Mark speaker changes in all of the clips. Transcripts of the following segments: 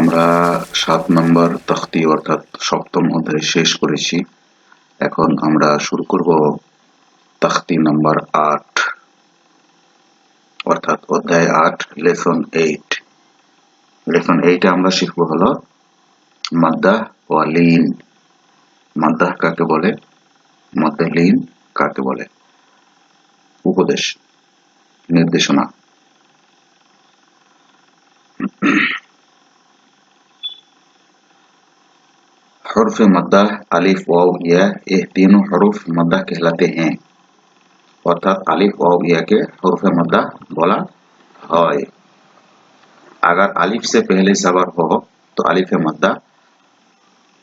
Speaker 1: আমরা 7 নম্বর তখতি অর্থাৎ সপ্তম অধ্যায় শেষ করেছি। এখন আমরা শুরু করব তখতি নাম্বার 8 অর্থাৎ অধ্যায় 8 লেসন 8। লেসন 8 এ আমরা শিখব হলো মাদ্দাহ ও লিন। মাদ্দাহ কাকে বলে, মধ্যে লিন কাকে বলে। উপদেশ নির্দেশনা। हर्फ मद्दाह अलिफ वाव या ये तीनों हरुफ मद्दाह कहलाते हैं। अर्थात अलिफ वाव या के हरुफ मद्दाह बोला है। अगर अलिफ से पहले सबर हो तो अलिफ मद्दाह,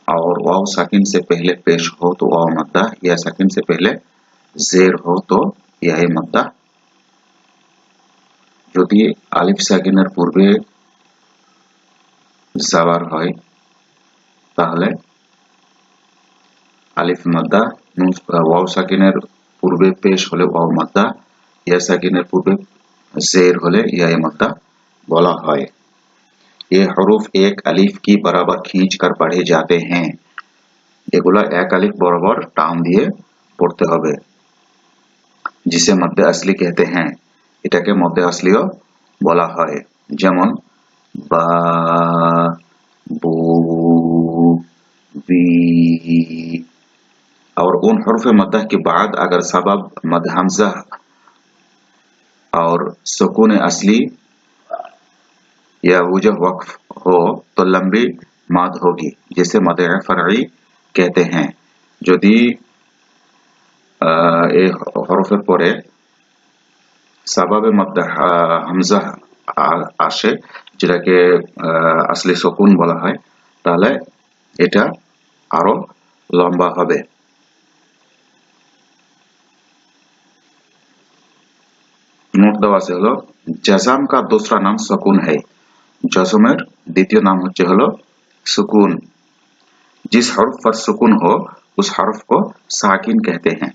Speaker 1: और वाव साकिन से पहले पेश हो तो वाव मद्दाह, या साकिन से पहले जेर हो तो यह मद्दाह। যদি আলিফ সাকিনের পূর্বে জাবার হয় তাহলে আলিফ মাদ্দা, ওয়াও সাকিনের পূর্বে পেশ হলে ওয়াও মাদ্দা, ইয়া সাকিনের পূর্বে জের হলে ইয়া মাদ্দা বলা হয়। ये हरूफ एक अलिफ की बराबर खींच कर पढ़े जाते हैं। এগুলা এক আলিফ বরাবর টান দিয়ে পড়তে হবে, जिसे मध्य असली कहते हैं। এটাকে মধ্য আসলিও বলা হয়। যেমন বা, बू, बी। और उन हरुफ मद्दा के बाद अगर सबब मद हमजा और सुकून असली या वजह वक्फ हो तो लंबी मद होगी, जिसे मद फरई कहते हैं। यदि हरुफेर परे सबबे मद हमजा আসে, যেটাকে আসলে সুকুন বলা হয়, তাহলে এটা আরো লম্বা হবে। নোট দেওয়া আছে হলো जज़म का दूसरा नाम सुकून है। जज़मेर দ্বিতীয় নাম হচ্ছে হলো सुकून। जिस हरफ पर सुकून हो उस हरफ को साकिन कहते हैं।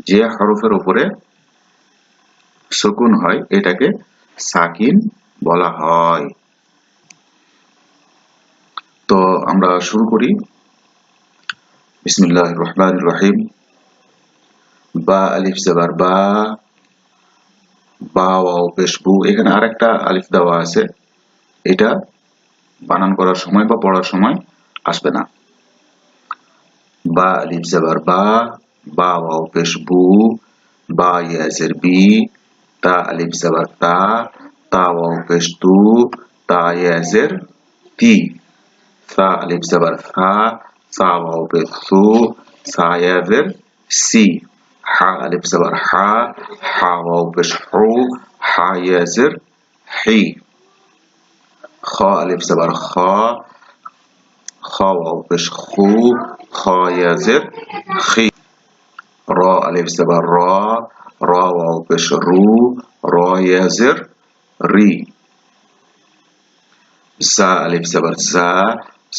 Speaker 1: যে হরফের উপরে সুকুন হয় এটাকে সাকিন বলা হয়। তো আমরা শুরু করি। বিসমিল্লাহির রহমানির রহিম। বা আলিফ জবর বা, বা ওয়াও পেশ বু। এখানে আরেকটা আলিফ দেওয়া আছে, এটা বানান করার সময় বা পড়ার সময় আসবে না। বা আলিফ জবর বা, বা ওয়াও পেশ বু, বা ইয়া জের বি, তা আলিফ জবর তা, তা ওয়াও পেশ তু, তা ইয়া জের তি, सा अलिफ जबर सा, सा वाव पे सु, सा या जर सी, हा अलिफ जबर हा, हा वाव पे हु, हा या जर ही, खा अलिफ जबर खा, खा वाव पे खु, खा या जर खी, रा अलिफ जबर रा, रा वाव पे रू, रा या जर री, जा अलिफ जबर जा,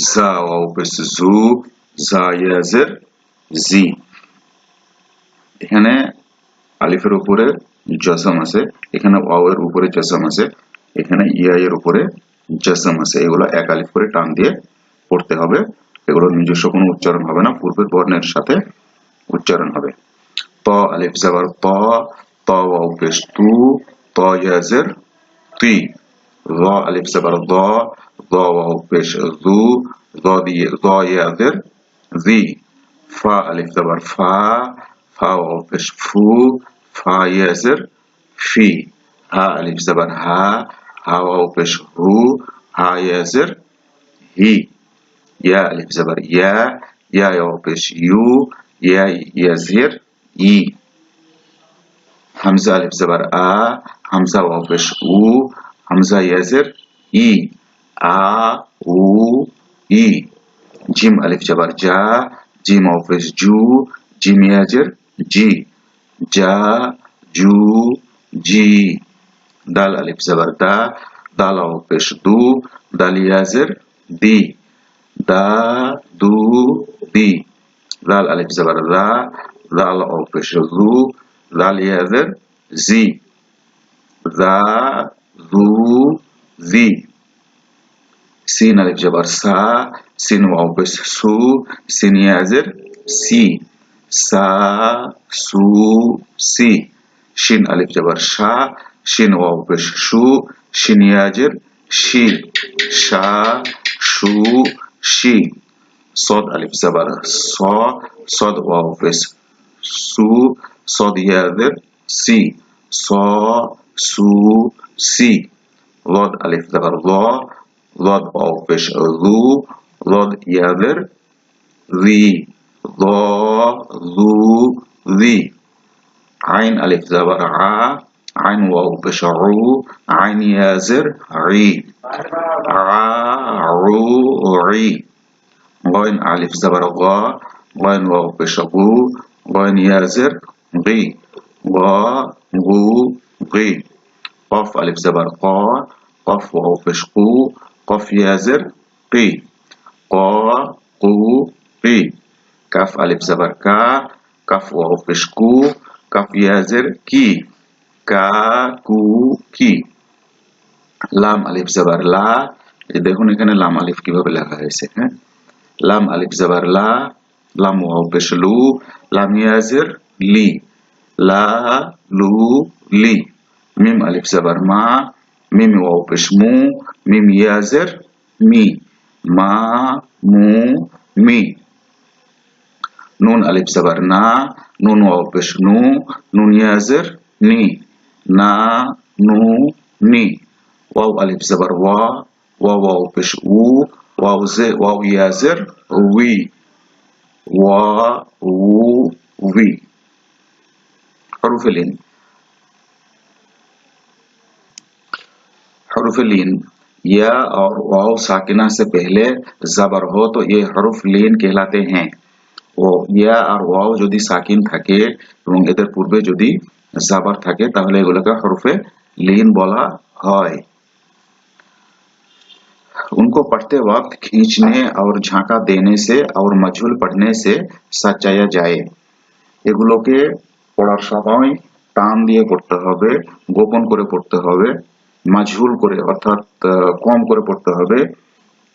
Speaker 1: जा वाव পেশ জু, জা ইয়া জের জি। এখানে আলিফের উপরে জজম আছে, এখানে ওয়াও এর উপরে জজম আছে, এখানে ইয়া এর উপরে জজম আছে। এগুলো এক আলিফ করে টান দিয়ে পড়তে হবে। এগুলো নিজস্ব কোনো উচ্চারণ হবে না, পূর্বের বর্ণের সাথে উচ্চারণ হবে। ত আলিফ জবর ত, ত ওয়াও পেশ তু, ত ইয়া জের তি, য আলিফ জবর দ, দ ওয়াও পেশ যু, য দিয়ে য ইয়া জের জি, ফা আলিফ জবর ফা, ফা ওয়াও পেশ ফু, ফা ইয়া জের ফি, হা আলিফ জবর হা, হা ওয়াও পেশ হু, হা ইয়া জের হি, ইয়া আলিফ জবর ইয়া, ইয়া ওয়াও পেশ ইউ, ইয়া ইয়া জের ই, হামজা আলিফ জবর আ, হামজা ওয়াও পেশ উ, হামজা ইয়া জের ই, আ উ ই, জিম আলিফ জবর জা, জিম ওয়াও পেশ জু, জিম ইয়া জের জি, জা জু জি, দাল আলিফ জবর দা, দাল ওয়াও পেশ দু, দাল ইয়া জের দি, দা দু দি, দাল আলিফ জবর দা, দাল ওয়াও পেশ জু, দাল ইয়া জের জি, দা ذو ذي سين ألف جبر سا سين واو بس سو سين يازر سي سا سو سي شين ألف جبر شا شين واو بس شو شين ياجر شي شا شو شي صاد ألف زبر صا صاد واو بس سو صاد ياذر سي صا سو سي ضاد ألف زبر ضا ضاد واو بس ذو ضاد ياذر ذي ضا ذو ذي عين ألف زبر ع عين واو بس عو عين يازر عي عو عي غين ألف زبر غا غين واو بش غو غين يازر غي غا غو غي قاف ألف زبر قا قاف واو بش قو قاف يازر قي قا قو قي كاف ألف زبر كا كاف واو بش كو كاف يازر كي كا كو كي লাম আলিফ জাবার লা দেখুন এখানে লাম আলিফ কিভাবে লেখা হয়েছে হ্যাঁ লাম আলিফ জাবার লা লাম ওয়াও পেশ লু লাম ইয়াজির লি লা লু লি মিম আলিফ জাবার মা মিম ওয়াও পেশ মু মিম ইয়াজির মি মা মু মি নুন আলিফ জাবার না নুন ওয়াও পেশ নু নুন ইয়াজির নি না নু নি واو ألف زبر وا واو واو بش و واو زي واو يازر وي وا و وي حروف اللين حروف اللين या और वाव साकिना से पहले जबर हो तो ये हरुफ लीन कहलाते हैं ও ইয়া আর ওয়াও যদি সাকিন থাকে এবং এদের পূর্বে যদি জাবার থাকে তাহলে এগুলোকে হরফে লীন বলা হয় उनको पढ़ते वक्त खींचने और झांका देने से और मजहूल पढ़ने से सचाया जाए এগুলোকে পড়ার সময় টান দিয়ে পড়তে হবে গোপন করে পড়তে হবে मजहूल করে অর্থাৎ কম করে পড়তে হবে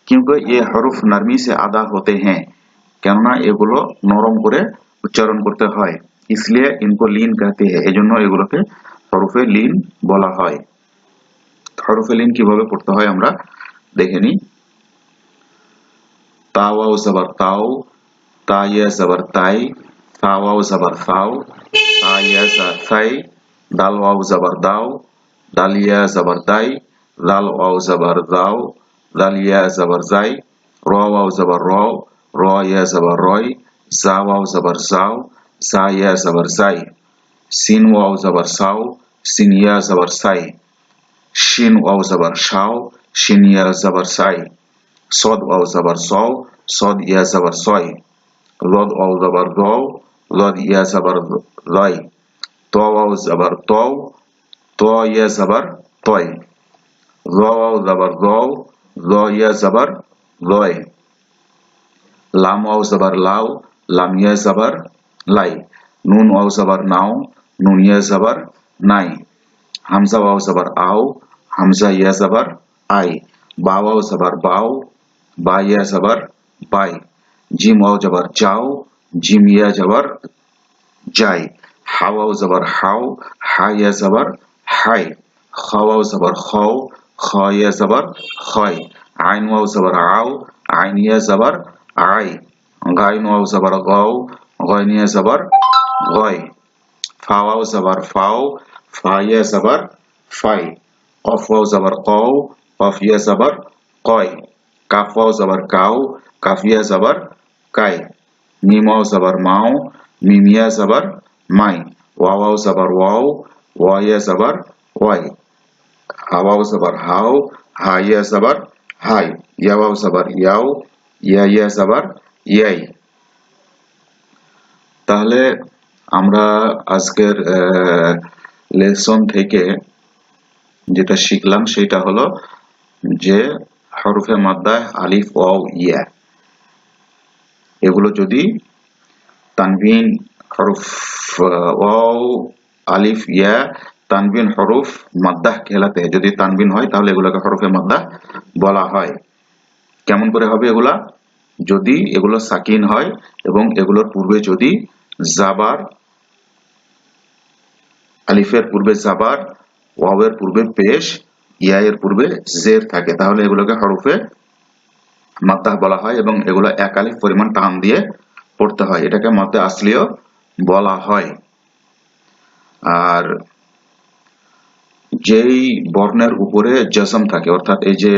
Speaker 1: क्योंकि ये हरुफ नरमी से अदा होते हैं কেননা এগুলো নরম করে উচ্চারণ করতে হয় इसलिए इनको लीन कहते हैं এজন্য এগুলোকে হরফে লীন বলা হয় হরফে লীন কিভাবে পড়তে হয় আমরা देखे नी तावाव जबर ताव ताया जबर ताई तावाव जबर ताव ताया जाई दाल वाव जबर दाव दालिया जबर दाई दाल वाव जबर दाव दालिया जबर जाई रा वाव जबर राव राया जबर रॉय जा वाव जबर जाव जाया जबर जाई सीन वाव जबर साव सीनिया जबर साई शीन वाव जबर शाव शिन या जबर साई सौद वाव जबर सौ सौद या जबर सोई लद वाव जबर दौ लद या जबर लाई तो वाव जबर तौ तो या जबर तोय ज़ वाव जबर ज़ौ ज़ या जबर ज़ोय लाम वाव जबर लाव लाम या जबर लाई नून वाव जबर नाव नून या जबर नाई हमजा वाव जबर आओ हमजा या जबर आई बावाव जबर बाव बा या जबर बाई जिम वाव जबर जाओ जिम या जबर जाई हावाव जबर हाव हा या जबर हाई खावाव जबर खाव खा या जबर खाई आइन वाव जबर आओ आइन या जबर आई गाइन वाव जबर गाव गाइन या जबर गाई फावाव जबर फाव फा या जबर फाई कफ वाव जबर काव कफ या जबर कॉय काफ वाव जबर काव काफ या जबर काई मीम वाव जबर माव मीम या जबर माई वाव वाव जबर वाव वा या जबर वाई हा वाव जबर हाव हा या जबर हाई या वाव जबर याव या जबर ইয়াই তাহলে আমরা আজকের লেসন থেকে যেটা শিখলাম সেটা হলো যে হরফে মাদ্দায় আলিফ ওয়াও ইয়া এগুলো যদি তানবিন হরফ ওয়াও আলিফ ইয়া তানবিন হরফ মাদ্দাহ कहलाते हैं। যদি তানবিন হয় তাহলে এগুলোকে হরফে মাদ্দাহ বলা হয়। কেমন করে হবে এগুলা? যদি এগুলো সাকিন হয় এবং এগুলোর পূর্বে যদি জাবার, আলিফের পূর্বে জাবার, ওয়াওয়ের পূর্বে পেশ, ইয়া এর পূর্বে জের থাকে তাহলে এগুলোকে হরফে মাদ্দাহ বলা হয় এবং এগুলো এক আলিফ পরিমাণ টান দিয়ে পড়তে হয়, এটাকে মধ্যে আসলিও বলা হয়। আর যেই বর্ণের উপরে জজম থাকে, অর্থাৎ এই যে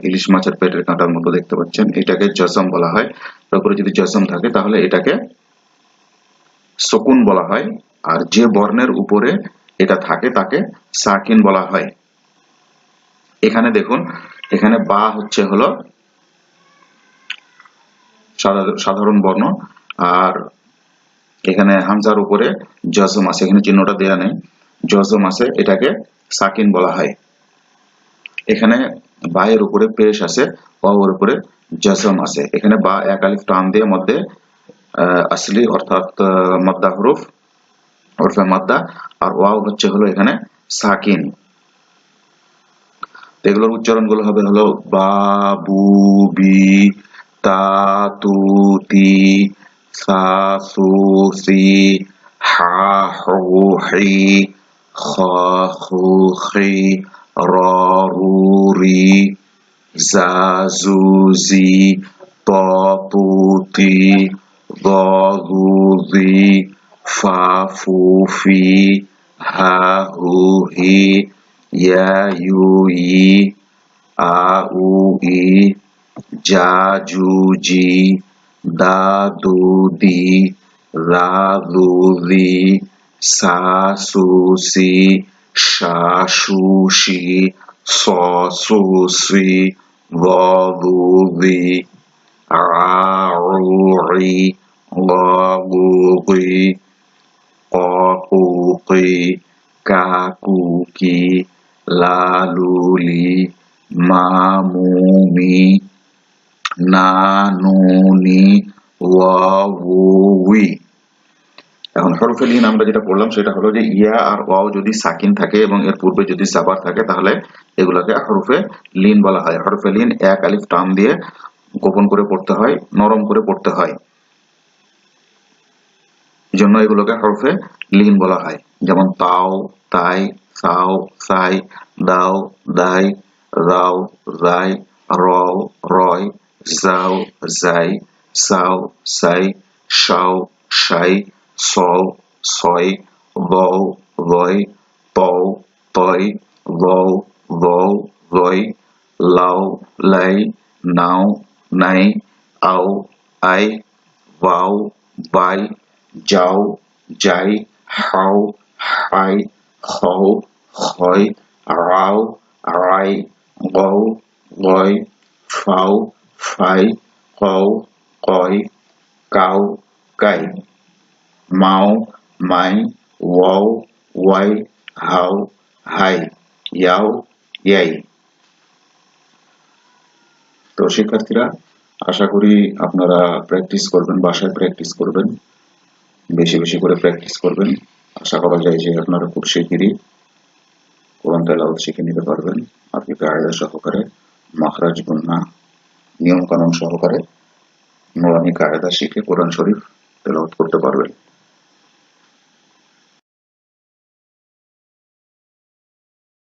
Speaker 1: ইলিশ মাছের পেটের কাঁটার মতো দেখতে পাচ্ছেন, এটাকে জজম বলা হয়। তার উপরে যদি জজম থাকে তাহলে এটাকে সুকুন বলা হয়। আর যে বর্ণের উপরে এটা থাকে তাকে সাকিন বলা হয়। এখানে দেখুন, এখানে বা হচ্ছে হলো সাধারণ বর্ণ, আর এখানে হামজার উপরে জজম আছে, এখানে চিহ্নটা দেয়া নেই, জজম আছে, এটাকে সাকিন বলা হয়। এখানে বায়ের উপরে পেশ আছে, ওয়াওয়ের উপরে জজম আছে। এখানে বা এক আলিফ টান দিয়ে মধ্যে আসলি অর্থাৎ মাদ্দা হরফ, হরফে মাদ্দা, আর ওয়াও হচ্ছে হলো এখানে সাকিন। এগুলোর উচ্চারণ গুলো হবে হলো বা, বু, বি, তা, তু, তি, সা, সু, সি, হা, হু, হি, খ, খু, খি, র, রু, রি, জা, জু, জি, ত, তু, তি, দ, দু, দি, ফা, ফু, ফি, হা, হু, হি, ইয়া, ইউ, ই, আ, উ, ই, যা, জু, জি, দা, দু, দি, রা, দু, রি, সা, সু, সি, শা, শু, শি, স, সু, সি, দ, দু, দি, আ, উ, রি, ল, গু, গি, ক, কু, কি, কা, কু, কি, লা, লু, লি, মা, মু, মি, না, নু, নি, ওয়া, উ, উই। এখন হরফে লিন আমরা যেটা পড়লাম সেটা হলো যে ইয়া আর ওয়াও যদি সাকিন থাকে এবং এর পূর্বে যদি জাবার থাকে তাহলে এগুলোকে হরফে লিন বলা হয়। হরফে লিন এক আলিফ টান দিয়ে গোপন করে পড়তে হয়, নরম করে পড়তে হয়, এজন্য এগুলোকে হরফে লিন বলা হয়। যেমন তাও, তাই, সাও, সাই, দাও, দাই, রাও, রাই, রও, রয়, জাও, জাই, সাও, সাই, শাও, শাই, সও, সয়, বও, বয়, তও, তয়, বও, বও, বয়, লাও, লাই, নাও, নাই, আও, আই, বাও, বাই, যাও, যাই, হাও, হাই, হও, হয়, রাও, রাই, গও, গয়, ফাও, ফাই, কও, কয়, কাউ, কাই, মাও, মাই, ওয়াও, ওয়াই, হাও, হাই, ইয়াও, ইয়াই। তো শিক্ষার্থীরা, আশা করি আপনারা প্র্যাকটিস করবেন, বাসায় প্র্যাকটিস করবেন, বেশি বেশি করে প্র্যাকটিস করবেন। আশা করা যায় যে আপনারা খুব শিগগিরই কোরআন তেলাওয়াত শিখে নিতে পারবেন। আপনি কায়দা সহকারে, মাখরাজ, গুন্না, নিয়ম কানুন সহকারে নুরানি কায়দা শিখে কোরআন শরীফ তেলাওয়াত করতে পারবেন।